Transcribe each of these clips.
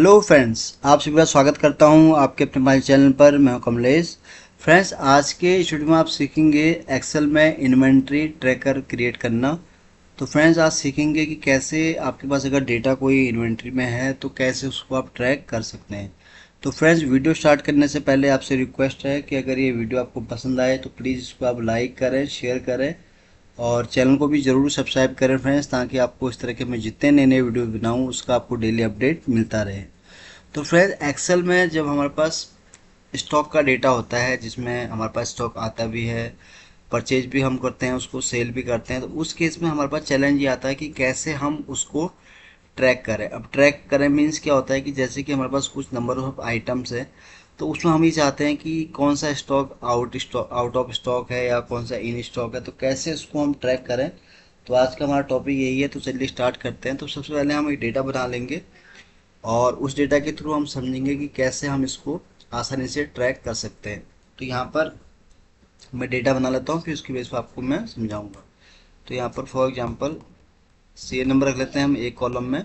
Hello friends, आप सभी का स्वागत करता हूं आपके अपने हमारे चैनल पर। मैं हूं कमलेश। फ्रेंड्स, आज के इस वीडियो में आप सीखेंगे एक्सेल में इन्वेंट्री ट्रैकर क्रिएट करना। तो फ्रेंड्स, आज सीखेंगे कि कैसे आपके पास अगर डेटा कोई इन्वेंट्री में है तो कैसे उसको आप ट्रैक कर सकते हैं। तो फ्रेंड्स, वीडियो स्टार्ट करने से पहले आपसे रिक्वेस्ट है कि अगर ये वीडियो आपको पसंद आए तो प्लीज़ इसको आप लाइक करें, शेयर करें और चैनल को भी ज़रूर सब्सक्राइब करें फ्रेंड्स, ताकि आपको इस तरह के मैं जितने नए नए वीडियो बनाऊँ उसका आपको डेली अपडेट मिलता रहे। तो फ्रेंड्स, एक्सेल में जब हमारे पास स्टॉक का डेटा होता है जिसमें हमारे पास स्टॉक आता भी है, परचेज भी हम करते हैं, उसको सेल भी करते हैं, तो उस केस में हमारे पास चैलेंज ये आता है कि कैसे हम उसको ट्रैक करें। अब ट्रैक करें मीन्स क्या होता है कि जैसे कि हमारे पास कुछ नंबर ऑफ आइटम्स है, तो उसमें हम ये चाहते हैं कि कौन सा स्टॉक आउट ऑफ स्टॉक है या कौन सा इन स्टॉक है, तो कैसे उसको हम ट्रैक करें। तो आज का हमारा टॉपिक यही है, तो चलिए स्टार्ट करते हैं। तो सबसे पहले हम एक डेटा बना लेंगे और उस डेटा के थ्रू हम समझेंगे कि कैसे हम इसको आसानी से ट्रैक कर सकते हैं। तो यहाँ पर मैं डेटा बना लेता हूँ, फिर उसकी बेस पर आपको मैं समझाऊंगा। तो यहाँ पर फॉर एग्जांपल सीरियल नंबर रख लेते हैं हम एक कॉलम में,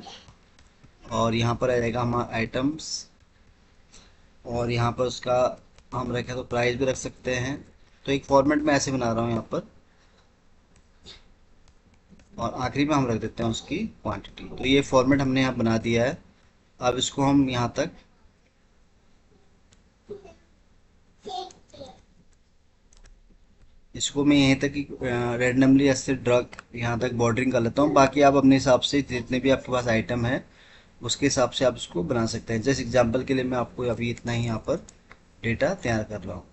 और यहाँ पर आ जाएगा हमारा आइटम्स, और यहाँ पर उसका हम रखें तो प्राइस भी रख सकते हैं। तो एक फॉर्मेट में ऐसे बना रहा हूँ यहाँ पर, और आखिरी में हम रख देते हैं उसकी क्वांटिटी। तो ये फॉर्मेट हमने यहाँ बना दिया है। अब इसको हम यहाँ तक, इसको मैं यहीं तक रैंडमली ऐसे ड्रग यहाँ तक बॉर्डरिंग कर लेता हूँ। बाकी आप अपने हिसाब से जितने भी आपके पास आइटम है उसके हिसाब से आप इसको बना सकते हैं। जैसे एग्जांपल के लिए मैं आपको अभी इतना ही यहाँ पर डेटा तैयार कर रहा हूँ।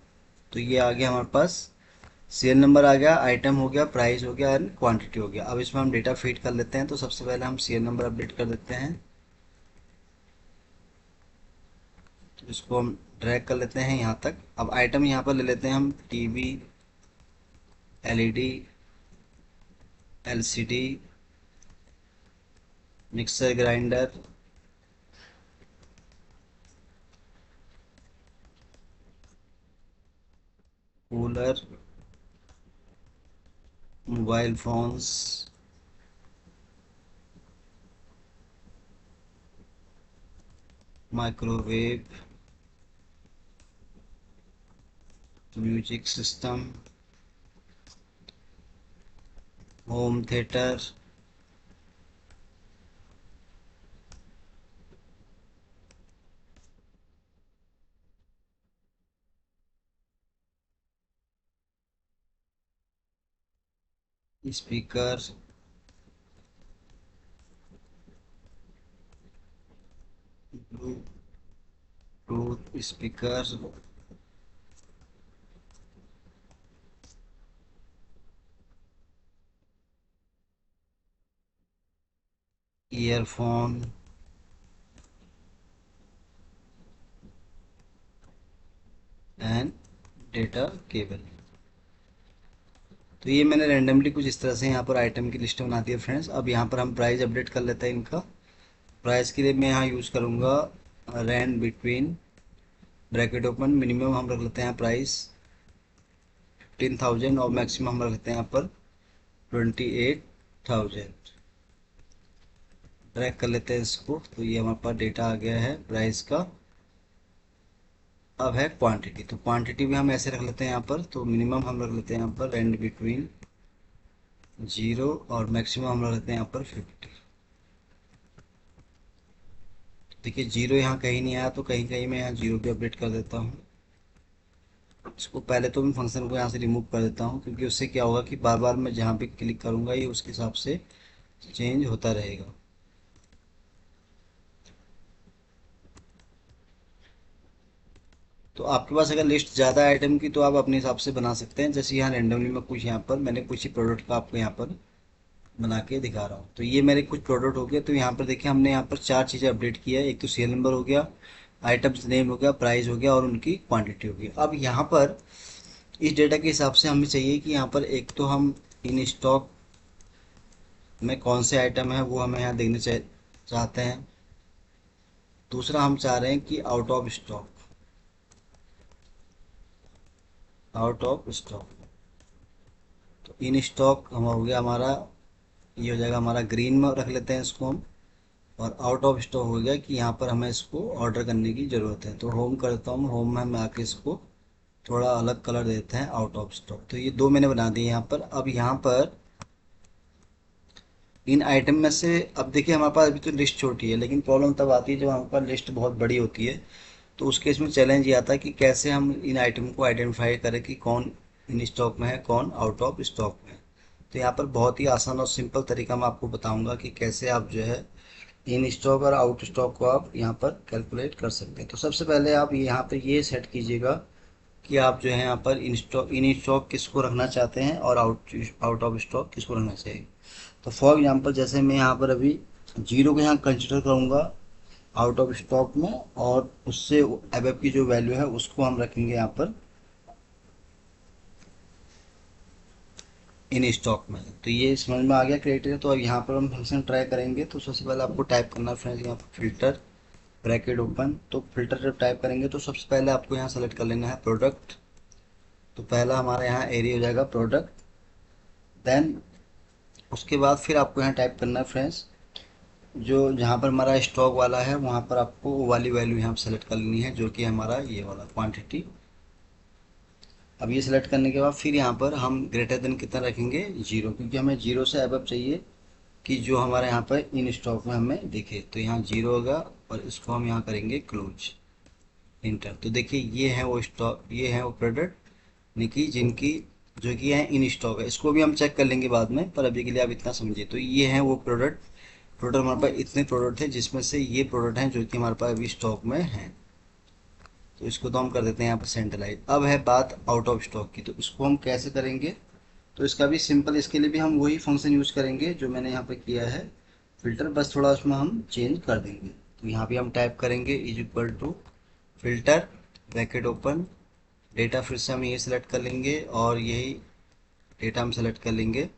तो ये आ गया हमारे पास, सीरियल नंबर आ गया, आइटम हो गया, प्राइस हो गया एंड क्वांटिटी हो गया। अब इसमें हम डेटा फीड कर लेते हैं। तो सबसे पहले हम सीरियल नंबर अपडेट कर देते हैं। तो इसको हम ड्रैग कर लेते हैं यहाँ तक। अब आइटम यहाँ पर ले लेते हैं हम, TV, LED, LCD, mixer grinder, cooler, mobile phones, microwave, music system, home theatre, speaker, Bluetooth speaker, earphone and data cable. तो ये मैंने रैंडमली कुछ इस तरह से यहाँ पर आइटम की लिस्ट बना दी है फ्रेंड्स। अब यहाँ पर हम प्राइस अपडेट कर लेते हैं इनका। प्राइस के लिए मैं यहाँ यूज़ करूँगा rand between bracket open, minimum हम रख लेते हैं प्राइस 15,000 और मैक्सिमम हम रख लेते हैं यहाँ पर 28,000। ट्रैक कर लेते हैं इसको। तो ये हमारे पास डेटा आ गया है प्राइस का। अब है क्वांटिटी, तो क्वांटिटी भी हम ऐसे रख लेते हैं यहाँ पर। तो मिनिमम हम रख लेते हैं यहाँ पर रैंड बिटवीन 0 और मैक्सिमम हम रख लेते हैं यहाँ पर 50। देखिए, जीरो यहाँ कहीं नहीं आया, तो कहीं कहीं मैं यहाँ जीरो भी अपडेट कर देता हूँ। इसको पहले तो मैं फंक्शन को यहाँ से रिमूव कर देता हूँ, क्योंकि उससे क्या होगा कि बार बार मैं जहाँ पे क्लिक करूँगा ये उसके हिसाब से चेंज होता रहेगा। तो आपके पास अगर लिस्ट ज़्यादा आइटम की तो आप अपने हिसाब से बना सकते हैं। जैसे यहाँ रेंडमली मैं कुछ, यहाँ पर मैंने कुछ ही प्रोडक्ट का आपको यहाँ पर बना के दिखा रहा हूँ। तो ये मेरे कुछ प्रोडक्ट हो गए। तो यहाँ पर देखिए, हमने यहाँ पर चार चीज़ें अपडेट किया है। एक तो सीरियल नंबर हो गया, आइटम्स नेम हो गया, प्राइस हो गया और उनकी क्वांटिटी हो गई। अब यहाँ पर इस डेटा के हिसाब से हमें चाहिए कि यहाँ पर एक तो हम इन स्टॉक में कौन से आइटम है वो हमें यहाँ देखने चाहते हैं। दूसरा हम चाह रहे हैं कि out of stock, out of stock. तो इन स्टॉक हम हो गया हमारा, ये हो जाएगा हमारा ग्रीन में रख लेते हैं इसको हम। और आउट ऑफ स्टॉक हो गया कि यहाँ पर हमें इसको ऑर्डर करने की ज़रूरत है। तो होम करता हूँ, होम में हम आके इसको थोड़ा अलग कलर देते हैं, आउट ऑफ स्टॉक। तो ये दो मैंने बना दिए यहाँ पर। अब यहाँ पर इन आइटम में से, अब देखिए हमारे पास अभी तो लिस्ट छोटी है, लेकिन प्रॉब्लम तब आती है जब हमारे पास लिस्ट बहुत बड़ी होती है। तो उस केस में चैलेंज ये आता है कि कैसे हम इन आइटम को आइडेंटिफाई करें कि कौन इन स्टॉक में है, कौन आउट ऑफ स्टॉक में है। तो यहाँ पर बहुत ही आसान और सिंपल तरीका मैं आपको बताऊंगा कि कैसे आप जो है इन स्टॉक और आउट स्टॉक को आप यहाँ पर कैलकुलेट कर सकते हैं। तो सबसे पहले आप यहाँ पर ये सेट कीजिएगा कि आप जो है यहाँ पर इन स्टॉक किसको रखना चाहते हैं और आउट ऑफ स्टॉक किसको रखना चाहिए। तो फॉर एग्जांपल जैसे मैं यहाँ पर अभी जीरो को यहाँ कंसिडर करूँगा आउट ऑफ स्टॉक में, और उससे अबव की जो वैल्यू है उसको हम रखेंगे यहाँ पर इन स्टॉक में। तो ये समझ में आ गया क्राइटेरिया। तो अब यहाँ पर हम फंक्शन ट्राई करेंगे। तो सबसे पहले आपको टाइप करना है फ्रेंड्स यहाँ पर फिल्टर ब्रैकेट ओपन। तो फिल्टर जब टाइप करेंगे तो सबसे पहले आपको यहाँ सेलेक्ट कर लेना है प्रोडक्ट। तो पहला हमारा यहाँ एरिया हो जाएगा प्रोडक्ट। देन उसके बाद फिर आपको यहाँ टाइप करना है फ्रेंड्स, जो जहाँ पर हमारा स्टॉक वाला है वहाँ पर आपको वो वाली वैल्यू यहाँ सेलेक्ट कर लेनी है, जो कि हमारा ये वाला क्वांटिटी। अब ये सेलेक्ट करने के बाद फिर यहाँ पर हम ग्रेटर देन कितना रखेंगे, जीरो, क्योंकि हमें जीरो से अबव चाहिए कि जो हमारे यहाँ पर इन स्टॉक में हमें दिखे। तो यहाँ जीरो होगा और इसको हम यहाँ करेंगे क्लोज, इंटर। तो देखिए ये है वो स्टॉक, ये है वो प्रोडक्ट निकी जिनकी जो कि है इन स्टॉक है। इसको भी हम चेक कर लेंगे बाद में, पर अभी के लिए आप इतना समझिए। तो ये है वो प्रोडक्ट हमारे पास इतने प्रोडक्ट थे जिसमें से ये प्रोडक्ट हैं जो कि हमारे पास अभी स्टॉक में हैं। तो इसको तो हम कर देते हैं यहाँ पर सेंट्रलाइज। अब है बात आउट ऑफ स्टॉक की। तो इसको हम कैसे करेंगे, तो इसका भी सिंपल, इसके लिए भी हम वही फंक्शन यूज करेंगे जो मैंने यहाँ पे किया है, फिल्टर, बस थोड़ा उसमें हम चेंज कर देंगे। तो यहाँ भी हम टाइप करेंगे is equal to filter bracket open data, फिर से हम ये सिलेक्ट कर लेंगे और यही डेटा हम सेलेक्ट कर लेंगे।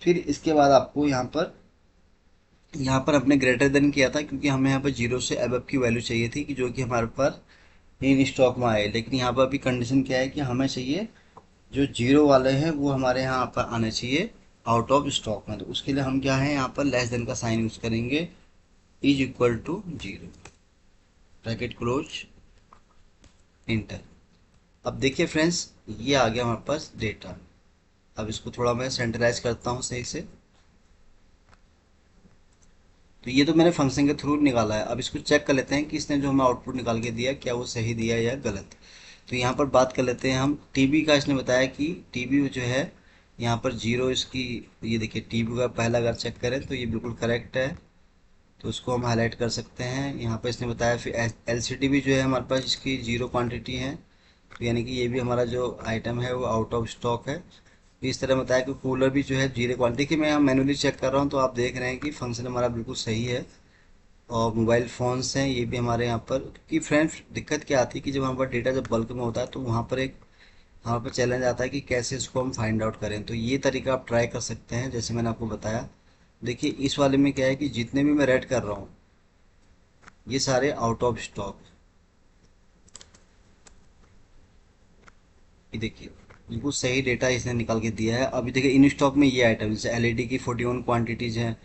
फिर इसके बाद आपको यहाँ पर अपने ग्रेटर देन किया था क्योंकि हमें यहाँ पर जीरो से अबव की वैल्यू चाहिए थी कि जो कि हमारे पास इन स्टॉक में आए। लेकिन यहाँ पर अभी कंडीशन क्या है कि हमें चाहिए जो जीरो वाले हैं वो हमारे यहाँ पर आने चाहिए आउट ऑफ स्टॉक में। तो उसके लिए हम क्या है यहाँ पर लेस देन का साइन यूज करेंगे, is equal to zero, bracket close, enter. अब देखिए फ्रेंड्स ये आ गया हमारे पास डेटा। अब इसको थोड़ा मैं सेंट्रलाइज करता हूँ सही से। तो ये तो मैंने फंक्शन के थ्रू निकाला है। अब इसको चेक कर लेते हैं कि इसने जो हमें आउटपुट निकाल के दिया क्या वो सही दिया या गलत। तो यहाँ पर बात कर लेते हैं हम टीबी का। इसने बताया कि टीबी जो है यहाँ पर जीरो इसकी, ये देखिए टीबी का पहला अगर चेक करें तो ये बिल्कुल करेक्ट है। तो उसको हम हाईलाइट कर सकते हैं। यहाँ पर इसने बताया फिर एलसीडी भी जो है हमारे पास इसकी जीरो क्वांटिटी है, तो यानी कि ये भी हमारा जो आइटम है वो आउट ऑफ स्टॉक है। तो इस तरह बताया कि कूलर भी जो है जीरो क्वांटिटी। देखिए मैं यहाँ मैनुअली चेक कर रहा हूँ तो आप देख रहे हैं कि फंक्शन हमारा बिल्कुल सही है। और मोबाइल फ़ोन्स हैं ये भी हमारे यहाँ पर, क्योंकि फ्रेंड्स दिक्कत क्या आती है कि जब हमारे पास डेटा जब बल्क में होता है तो वहाँ पर एक हमारे पर चैलेंज आता है कि कैसे इसको हम फाइंड आउट करें। तो ये तरीका आप ट्राई कर सकते हैं जैसे मैंने आपको बताया। देखिए इस वाले में क्या है कि जितने भी मैं रेड कर रहा हूँ ये सारे आउट ऑफ स्टॉक। ये देखिए बिल्कुल सही डेटा इसने निकाल के दिया है। अभी देखिए इन स्टॉक में ये आइटम जैसे एलईडी की 41 क्वांटिटीज हैं,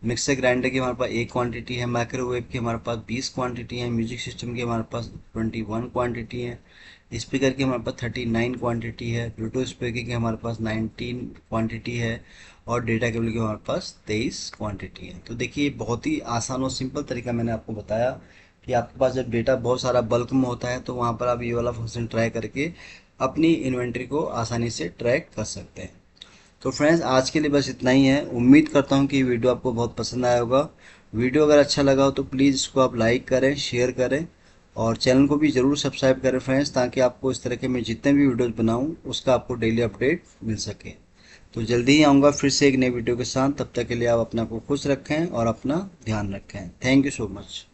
मिक्सर ग्राइंडर की हमारे पास एक क्वांटिटी है, माइक्रोवेव की हमारे पास 20 क्वांटिटी है, म्यूजिक सिस्टम की हमारे पास 21 क्वांटिटी है, स्पीकर की हमारे पास 39 क्वांटिटी है, ब्लूटूथ स्पीकर की हमारे पास 19 क्वांटिटी है, और डेटा केबल की हमारे पास 23 क्वांटिटी है। तो देखिए बहुत ही आसान और सिंपल तरीका मैंने आपको बताया कि आपके पास जब डेटा बहुत सारा बल्क में होता है तो वहाँ पर आप ये वाला फंक्शन ट्राई करके अपनी इन्वेंट्री को आसानी से ट्रैक कर सकते हैं। तो फ्रेंड्स आज के लिए बस इतना ही है। उम्मीद करता हूँ कि वीडियो आपको बहुत पसंद आया होगा। वीडियो अगर अच्छा लगा हो तो प्लीज़ इसको आप लाइक करें, शेयर करें और चैनल को भी ज़रूर सब्सक्राइब करें फ्रेंड्स, ताकि आपको इस तरह के मैं जितने भी वीडियोज़ बनाऊँ उसका आपको डेली अपडेट मिल सके। तो जल्दी ही आऊँगा फिर से एक नई वीडियो के साथ। तब तक के लिए आप अपना को खुश रखें और अपना ध्यान रखें। Thank you so much.